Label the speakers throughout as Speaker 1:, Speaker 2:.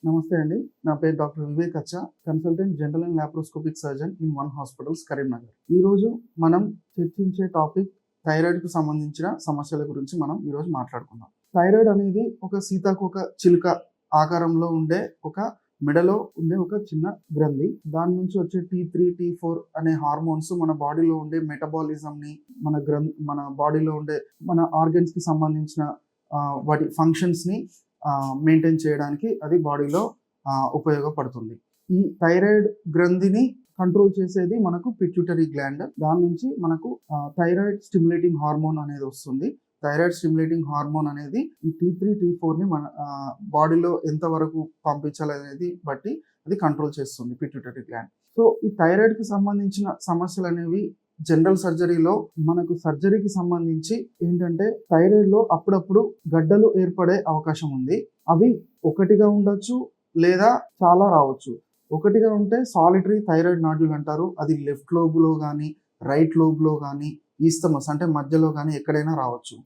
Speaker 1: నమస్తే అండి. నా పేరు డాక్టర్ వివేక్ అచ్చా, consultant general and laparoscopic surgeon in one hospitals Karimnagar. ఈరోజు మనం చర్చించే టాపిక్ థైరాయిడ్‌కు సంబంధించిన సమస్యల గురించి మనం ఈరోజు మాట్లాడుకుందాం. థైరాయిడ్ అనేది ఒక సీతాకోక చిలుక ఆకారంలో ఉండే ఒక మెడలో ఉండే ఒక చిన్న గ్రంథి. దాని నుంచి వచ్చే T3, T4 అనే హార్మోన్స్ మన బాడీలో ఉండే మెటబాలిజంని, మన బాడీలో ఉండే మన ఆర్గన్స్‌కి సంబంధించిన వాటి ఫంక్షన్స్‌ని మెయింటైన్ చేయడానికి అది బాడీలో ఉపయోగపడుతుంది. ఈ థైరాయిడ్ గ్రంథిని కంట్రోల్ చేసేది మనకు పిట్యూటరీ గ్లాండ్. దాని నుంచి మనకు థైరాయిడ్ స్టిమ్యులేటింగ్ హార్మోన్ అనేది వస్తుంది. థైరాయిడ్ స్టిమ్యులేటింగ్ హార్మోన్ అనేది ఈ T3, T4ని మన బాడీలో ఎంతవరకు పంపించాలనేది బట్టి అది కంట్రోల్ చేస్తుంది పిట్యూటరీ గ్లాండ్. సో ఈ థైరాయిడ్కి సంబంధించిన సమస్యలు అనేవి జనరల్ సర్జరీలో మనకు సర్జరీకి సంబంధించి ఏంటంటే థైరాయిడ్లో అప్పుడప్పుడు గడ్డలు ఏర్పడే అవకాశం ఉంది. అవి ఒకటిగా ఉండొచ్చు లేదా చాలా రావచ్చు. ఒకటిగా ఉంటే సాలిటరీ థైరాయిడ్ నాడ్యూల్ అంటారు. అది లెఫ్ట్ లోబ్లో కానీ రైట్ లోబ్లో కానీ ఈస్తమస్ అంటే మధ్యలో కానీ ఎక్కడైనా రావచ్చు.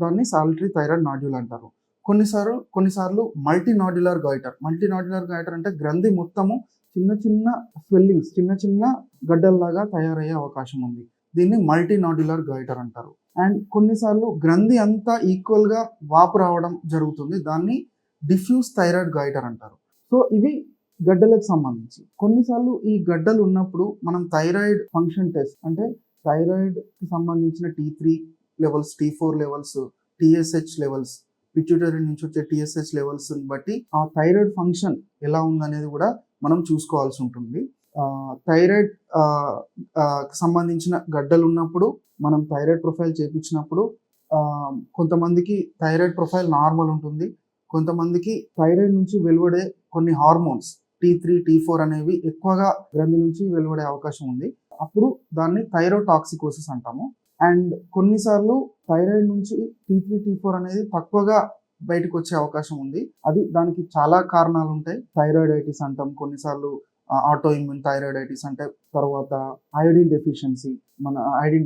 Speaker 1: దాన్ని సాలిటరీ థైరాయిడ్ నాడ్యూల్ అంటారు. కొన్నిసార్లు మల్టీనాడ్యులర్ గాయిటర్ అంటే గ్రంథి మొత్తము చిన్న చిన్న స్వెల్లింగ్స్, చిన్న చిన్న గడ్డల్లాగా తయారయ్యే అవకాశం ఉంది. దీన్ని మల్టీనాడ్యులర్ గాయిటర్ అంటారు. అండ్ కొన్నిసార్లు గ్రంథి అంతా ఈక్వల్గా వాపు రావడం జరుగుతుంది. దాన్ని డిఫ్యూజ్ థైరాయిడ్ గాయిటర్ అంటారు. సో ఇవి గడ్డలకు సంబంధించి. కొన్నిసార్లు ఈ గడ్డలు ఉన్నప్పుడు మనం థైరాయిడ్ ఫంక్షన్ టెస్ట్ అంటే థైరాయిడ్కి సంబంధించిన T3 levels, T4 levels, TSH levels, pituitary నుంచి వచ్చే TSH లెవెల్స్ బట్టి ఆ థైరాయిడ్ ఫంక్షన్ ఎలా ఉందనేది కూడా మనం చూసుకోవాల్సి ఉంటుంది. థైరాయిడ్ సంబంధించిన గడ్డలు ఉన్నప్పుడు మనం థైరాయిడ్ ప్రొఫైల్ చేయించినప్పుడు కొంతమందికి థైరాయిడ్ ప్రొఫైల్ నార్మల్ ఉంటుంది. కొంతమందికి థైరాయిడ్ నుంచి వెలువడే కొన్ని హార్మోన్స్ T3, T4 అనేవి ఎక్కువగా గ్రంథి నుంచి వెలువడే అవకాశం ఉంది. అప్పుడు దాన్ని థైరోటాక్సికోసిస్ అంటాము. అండ్ కొన్నిసార్లు థైరాయిడ్ నుంచి T3, T4 అనేది తక్కువగా బయటకు వచ్చే అవకాశం ఉంది. దానికి చాలా కారణాలు ఉంటాయి. థైరాయిడైటిస్ అంటాం, కొన్నిసార్లు ఆటో ఇమ్యూన్ థైరాయిడైటిస్ అంటే, తర్వాత ఐయోడిన్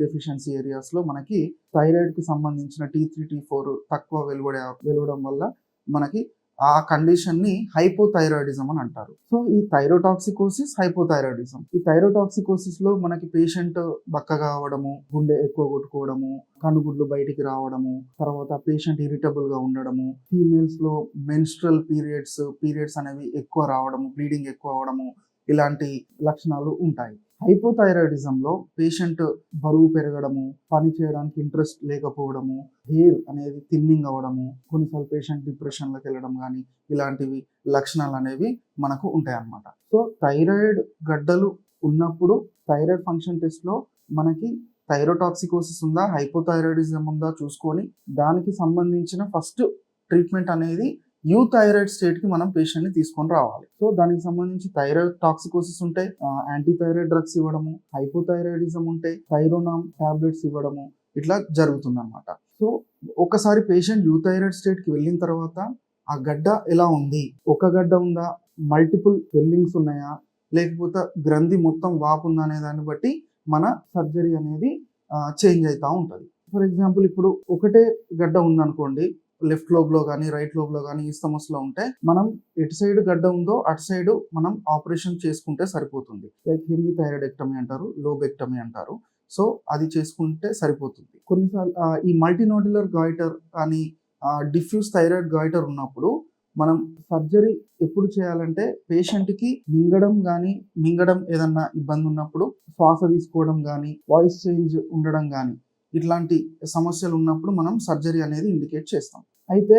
Speaker 1: డెఫిషియన్సీ ఏరియాస్లో మనకి థైరాయిడ్కి సంబంధించిన T3, T4 తక్కువ వెలువడం వల్ల మనకి ఆ కండిషన్ని హైపోథైరాయిడిజం అని అంటారు. సో ఈ థైరోటాక్సికోసిస్, హైపోథైరాయిడిజం, ఈ థైరోటాక్సికోసిస్లో మనకి పేషెంట్ బక్కగా అవ్వడము, గుండె ఎక్కువ కొట్టుకోవడము, కనుగుడ్లు బయటికి రావడము, తర్వాత పేషెంట్ ఇరిటబుల్గా ఉండడము, ఫీమేల్స్లో మెన్స్ట్రల్ పీరియడ్స్ అనేవి ఎక్కువ రావడము, బ్లీడింగ్ ఎక్కువ అవ్వడము, ఇలాంటి లక్షణాలు ఉంటాయి. హైపోథైరాయిడిజంలో పేషెంట్ బరువు పెరగడము, పని చేయడానికి ఇంట్రెస్ట్ లేకపోవడము, హెయిర్ అనేది థిన్నింగ్ అవ్వడము, కొన్నిసార్లు పేషెంట్ డిప్రెషన్లోకి వెళ్ళడం కానీ ఇలాంటివి లక్షణాలు అనేవి మనకు ఉంటాయి అన్నమాట. సో థైరాయిడ్ గడ్డలు ఉన్నప్పుడు థైరాయిడ్ ఫంక్షన్ టెస్ట్లో మనకి థైరోటాక్సికోసిస్ ఉందా, హైపోథైరాయిడిజం ఉందా చూసుకొని దానికి సంబంధించిన ఫస్ట్ ట్రీట్మెంట్ అనేది యూథైరాయిడ్ స్టేట్కి మనం పేషెంట్ని తీసుకొని రావాలి. సో దానికి సంబంధించి థైరాయిడ్ టాక్సికోసిస్ ఉంటే యాంటీ థైరాయిడ్ డ్రగ్స్ ఇవ్వడము, హైపోథైరాయిడిజం ఉంటే థైరోనామ్ టాబ్లెట్స్ ఇవ్వడము, ఇట్లా జరుగుతుందన్నమాట. సో ఒకసారి పేషెంట్ యూథైరాయిడ్ స్టేట్కి వెళ్ళిన తర్వాత ఆ గడ్డ ఎలా ఉంది, ఒక గడ్డ ఉందా, మల్టిపుల్ స్వెల్లింగ్స్ ఉన్నాయా, లేకపోతే గ్రంథి మొత్తం వాపు ఉందా అనే దాన్ని బట్టి మన సర్జరీ అనేది చేంజ్ అవుతూ ఉంటుంది. ఫర్ ఎగ్జాంపుల్ ఇప్పుడు ఒకటే గడ్డ ఉందనుకోండి, లెఫ్ట్ లోబ్లో కానీ రైట్ లోబ్లో కానీ ఈస్తమస్లో ఉంటే మనం ఎటు సైడ్ గడ్డ ఉందో అటు సైడ్ మనం ఆపరేషన్ చేసుకుంటే సరిపోతుంది. లైక్ హెమిథైరాయిడెక్టమీ అంటారు, లోబెక్టమీ అంటారు. సో అది చేసుకుంటే సరిపోతుంది. కొన్నిసార్లు ఈ మల్టీనాడ్యులర్ గాయిటర్ కానీ డిఫ్యూజ్ థైరాయిడ్ గాయిటర్ ఉన్నప్పుడు మనం సర్జరీ ఎప్పుడు చేయాలంటే పేషెంట్కి మింగడం ఏదన్నా ఇబ్బంది ఉన్నప్పుడు, శ్వాస తీసుకోవడం కానీ, వాయిస్ చేంజ్ ఉండడం కానీ ఇట్లాంటి సమస్యలు ఉన్నప్పుడు మనం సర్జరీ అనేది ఇండికేట్ చేస్తాం. అయితే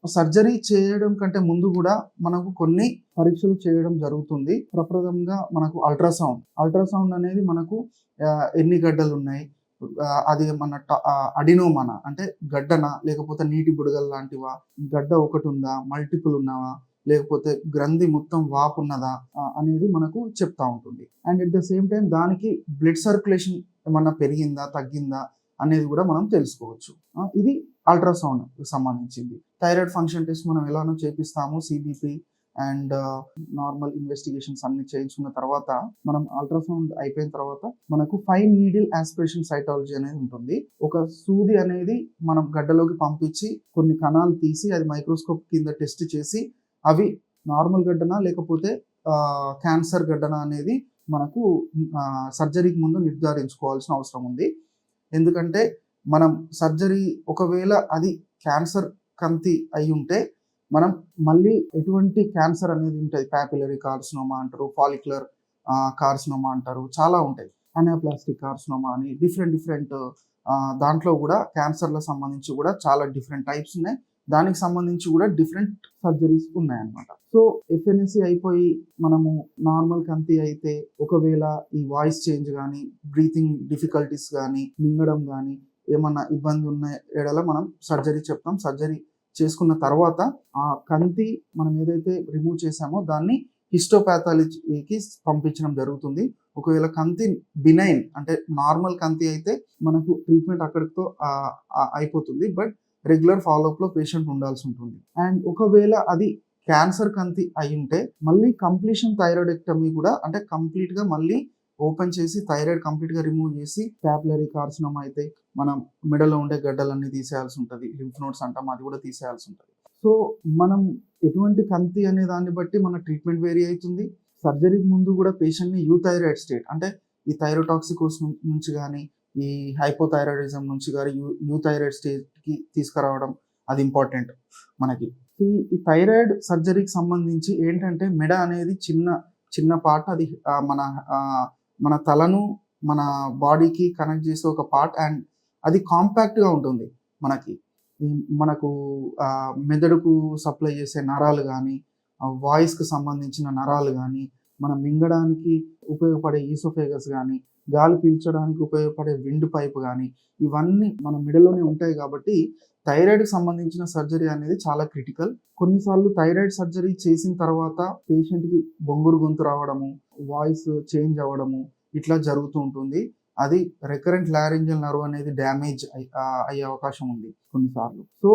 Speaker 1: సర్జరీ చేయడం కంటే ముందు కూడా మనకు కొన్ని పరీక్షలు చేయడం జరుగుతుంది. ప్రప్రథమంగా మనకు అల్ట్రాసౌండ్ అనేది మనకు ఎన్ని గడ్డలు ఉన్నాయి, అది మన అడినోమానా అంటే గడ్డనా, లేకపోతే నీటి బుడగలు లాంటివా, గడ్డ ఒకటి ఉందా, మల్టిపుల్ ఉన్నావా, లేకపోతే గ్రంథి మొత్తం వాపు ఉన్నదా అనేది మనకు చెప్తా ఉంటుంది. And at the same time దానికి బ్లడ్ సర్క్యులేషన్ ఏమన్నా పెరిగిందా, తగ్గిందా అనేది కూడా మనం తెలుసుకోవచ్చు. ఇది అల్ట్రాసౌండ్ సంబంధించింది. థైరాయిడ్ ఫంక్షన్ టెస్ట్ మనం ఎలానో చేపిస్తాము, CBP అండ్ నార్మల్ ఇన్వెస్టిగేషన్స్ అన్ని చేయించుకున్న తర్వాత మనం అల్ట్రాసౌండ్ అయిపోయిన తర్వాత మనకు ఫైన్ నీడిల్ ఆస్పిరేషన్ సైటాలజీ అనేది ఉంటుంది. ఒక సూది అనేది మనం గడ్డలోకి పంపించి కొన్ని కణాలు తీసి అది మైక్రోస్కోప్ కింద టెస్ట్ చేసి అవి నార్మల్ గడ్డనా లేకపోతే క్యాన్సర్ గడ్డనా అనేది మనకు సర్జరీకి ముందు నిర్ధారించుకోవాల్సిన అవసరం ఉంది. ఎందుకంటే మనం సర్జరీ ఒకవేళ అది క్యాన్సర్ కంతి అయి ఉంటే మనం మళ్ళీ ఎటువంటి క్యాన్సర్ అనేది ఉంటుంది, పాపిలరీ కార్సినోమా అంటారు, ఫాలిక్యులర్ కార్సినోమా అంటారు, చాలా ఉంటాయి, అనాప్లాస్టిక్ కార్సినోమా అని డిఫరెంట్ దాంట్లో కూడా క్యాన్సర్లకు సంబంధించి కూడా చాలా డిఫరెంట్ టైప్స్ ఉన్నాయి. దానికి సంబంధించి కూడా డిఫరెంట్ సర్జరీస్ ఉన్నాయన్నమాట. సో ఎఫ్ఎన్ఎస్సి అయిపోయి మనము నార్మల్ కంతి అయితే ఒకవేళ ఈ వాయిస్ చేంజ్ కానీ, బ్రీతింగ్ డిఫికల్టీస్ కానీ, మింగడం కానీ ఏమన్నా ఇబ్బంది ఉన్న ఎడల మనం సర్జరీ చెప్తాం. సర్జరీ చేసుకున్న తర్వాత ఆ కంతి మనం ఏదైతే రిమూవ్ చేసామో దాన్ని హిస్టోపాథాలజీకి పంపించడం జరుగుతుంది. ఒకవేళ కంతి బినైన్ అంటే నార్మల్ కంతి అయితే మనకు ట్రీట్మెంట్ అక్కడితో అయిపోతుంది. బట్ రెగ్యులర్ ఫాలోఅప్ లో పేషెంట్ ఉండాల్సి ఉంటుంది. అండ్ ఒకవేళ అది క్యాన్సర్ కంతి అయి ఉంటే మళ్ళీ కంప్లీషన్ థైరాయిడెక్టమీ కూడా, అంటే కంప్లీట్ గా మళ్ళీ ఓపెన్ చేసి థైరాయిడ్ కంప్లీట్ గా రిమూవ్ చేసి, పాపిలరీ కార్సినోమా అయితే మనం మెడలో ఉండే గడ్డలన్నీ తీసేయాల్సి ఉంటుంది, లింఫ్ నోడ్స్ అంటాం అది కూడా తీసేయాల్సి ఉంటుంది. సో మనం ఎటువంటి కంతి అనే దాన్ని బట్టి మన ట్రీట్మెంట్ వేరీ అవుతుంది. సర్జరీకి ముందు కూడా పేషెంట్ని యూథైరాయిడ్ స్టేట్ అంటే ఈ థైరోటాక్సికోస్ నుంచి కానీ, ఈ హైపోథైరాయిడిజం నుంచి కానీ యూథైరాయిడ్ స్టేట్కి తీసుకురావడం అది ఇంపార్టెంట్ మనకి. ఈ థైరాయిడ్ సర్జరీకి సంబంధించి ఏంటంటే మెడ అనేది చిన్న పార్ట్, అది మన తలను మన బాడీకి కనెక్ట్ చేసే ఒక పార్ట్. అండ్ అది కాంపాక్ట్గా ఉంటుంది. మనకు మెదడుకు సప్లై చేసే నరాలు కానీ, వాయిస్కి సంబంధించిన నరాలు కానీ, మనం మింగడానికి ఉపయోగపడే ఈసోఫేగస్ కానీ, గాలి పీల్చడానికి ఉపయోగపడే విండ్ పైప్ కానీ, ఇవన్నీ మన మెడలోనే ఉంటాయి. కాబట్టి థైరాయిడ్కి సంబంధించిన సర్జరీ అనేది చాలా క్రిటికల్. కొన్నిసార్లు థైరాయిడ్ సర్జరీ చేసిన తర్వాత పేషెంట్కి బొంగురు గొంతు రావడము, వాయిస్ చేంజ్ అవ్వడము ఇట్లా జరుగుతూ ఉంటుంది. అది రికరెంట్ లారింజియల్ నర్వ్ అనేది డ్యామేజ్ అయ్యే అవకాశం ఉంది కొన్నిసార్లు. సో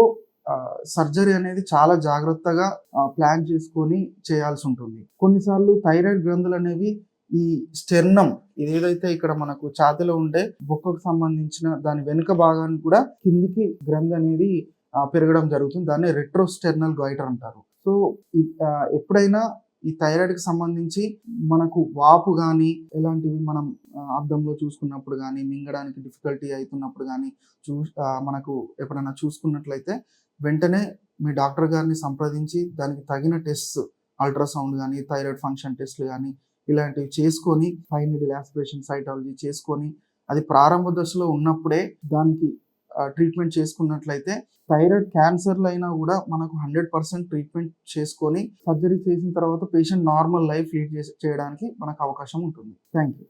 Speaker 1: సర్జరీ అనేది చాలా జాగ్రత్తగా ప్లాన్ చేసుకొని చేయాల్సి ఉంటుంది. కొన్నిసార్లు థైరాయిడ్ గ్రంథులు అనేవి ఈ స్టెర్నమ్, ఇదేదైతే ఇక్కడ మనకు ఛాతీలో ఉండే బొక్కకు సంబంధించిన దాని వెనుక భాగాన్ని కూడా కిందికి గ్రంథి అనేది పెరగడం జరుగుతుంది. దాన్ని రెట్రోస్టెర్నల్ గాయిటర్ అంటారు. సో ఎప్పుడైనా ఈ థైరాయిడ్కి సంబంధించి మనకు వాపు కానీ ఇలాంటివి మనం అద్దంలో చూసుకున్నప్పుడు కానీ, మింగడానికి డిఫికల్టీ అవుతున్నప్పుడు కానీ మనకు ఎప్పుడైనా చూసుకున్నట్లయితే వెంటనే మీ డాక్టర్ గారిని సంప్రదించి దానికి తగిన టెస్ట్, అల్ట్రాసౌండ్ కానీ, థైరాయిడ్ ఫంక్షన్ టెస్ట్లు కానీ ఇలాంటివి చేసుకొని, ఫైవ్ నీడిల్ ఆస్పిరేషన్ సైటాలజీ చేసుకొని, అది ప్రారంభ దశలో ఉన్నప్పుడే దానికి ట్రీట్మెంట్ చేసుకున్నట్లయితే థైరాయిడ్ క్యాన్సర్లు అయినా కూడా మనకు 100% ట్రీట్మెంట్ చేసుకొని సర్జరీ చేసిన తర్వాత పేషెంట్ నార్మల్ లైఫ్ లీడ్ చేయడానికి మనకు అవకాశం ఉంటుంది. Thank you.